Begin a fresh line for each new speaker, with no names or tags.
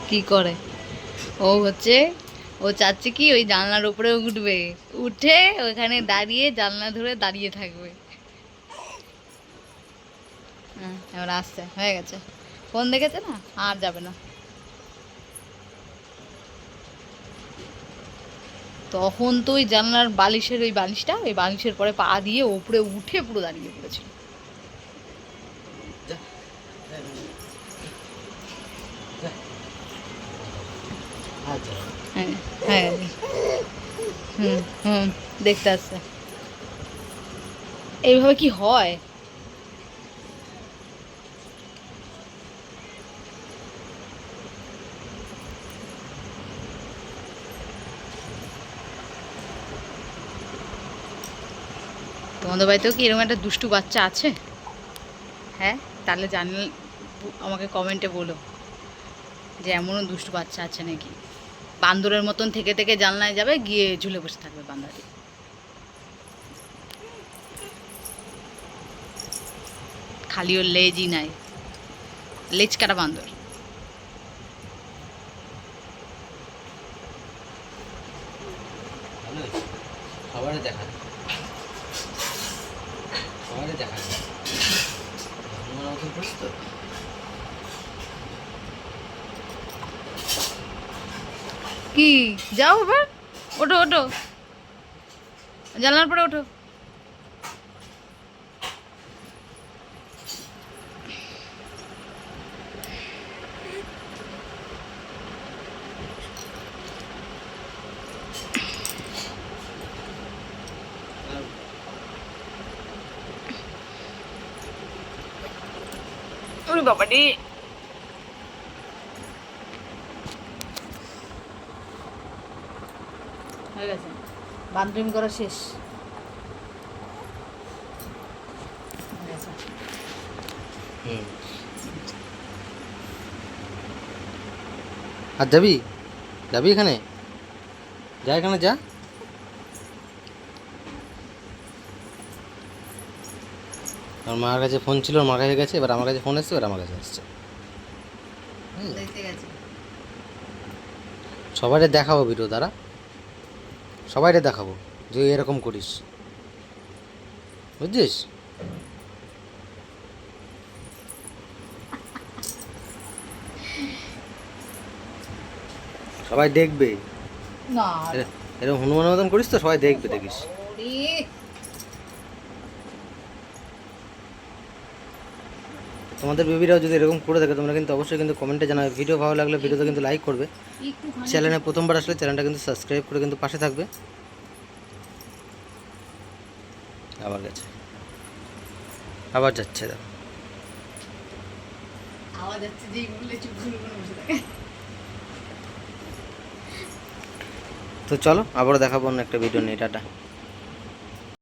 কি করে ও হচ্ছে, ও চাচ্ছে কি ওই জানলার উপরে উঠবে, উঠে ওখানে দাঁড়িয়ে জানলা ধরে দাঁড়িয়ে থাকবে। হ্যাঁ, এবার আসছে, হয়ে গেছে। ফোন দেখেছে না, আর যাবে না। তখন তো ওই জানলার বালিশের ওই বালিশটা, ওই বালিশের পরে পা দিয়ে ওপরে উঠে পুরো দাঁড়িয়ে পড়েছিল। হ্যাঁ, হ্যাঁ, হুম হুম, দেখতে আসছে। এইভাবে কি হয়? তোমাদের বাড়িতেও কি এরকম একটা দুষ্টু বাচ্চা আছে? হ্যাঁ, তাহলে জানলে আমাকে কমেন্টে বলো যে এমনও দুষ্টু বাচ্চা আছে নাকি। বান্দরের মতন থেকে থেকে জানলায় যাবে, গিয়ে ঝুলে বসে থাকবে বান্দাটি। খালি ওর লেজই নাই, লেজ কাটা বান্দর।
সবারই দেখা সবারই দেখা যায়। আমার মতন করিস তো।
কি, যাও এবার, ওঠো ওঠো, জানলার পরে ওঠো। ওরে বাবারে, হয়ে গেছে, বাথরুম করা শেষ। হয়ে গেছে।
আর যাবি যাবি এখানে, যা এখানে যা। আমার মার কাছে ফোন ছিল, ওর মার কাছে গেছে, এবার আমার কাছে ফোন এসছে, এবার আমার কাছে আসছে।
দেখতে গেছে।
সবাইরে দেখাবো ভিডিও দ্বারা, সবাইরে দেখাবো যে এরকম করিস, বুঝছিস? সবাই দেখবে,
না,
এরকম হনুমানের মতন করিস তো সবাই দেখবে, দেখিস।
ওরে,
তোমাদের বেবিরাও যদি এরকম করে থাকে তোমরা কিন্তু অবশ্যই কিন্তু কমেন্টে জানাবে। ভিডিও ভালো লাগলে ভিডিওতে কিন্তু লাইক করবে।
একটুখানি
চ্যানেলে প্রথমবার আসলে চ্যানেলটা কিন্তু সাবস্ক্রাইব করে কিন্তু পাশে থাকবে। আবার গেছে, আবার যাচ্ছে, দেখো।
আওয়াজ যাচ্ছে, যেই বললে চুপ করে করে বসে থাকে।
তো চলো আবারও দেখাবো অন্য একটা ভিডিও নিয়ে, টাটা।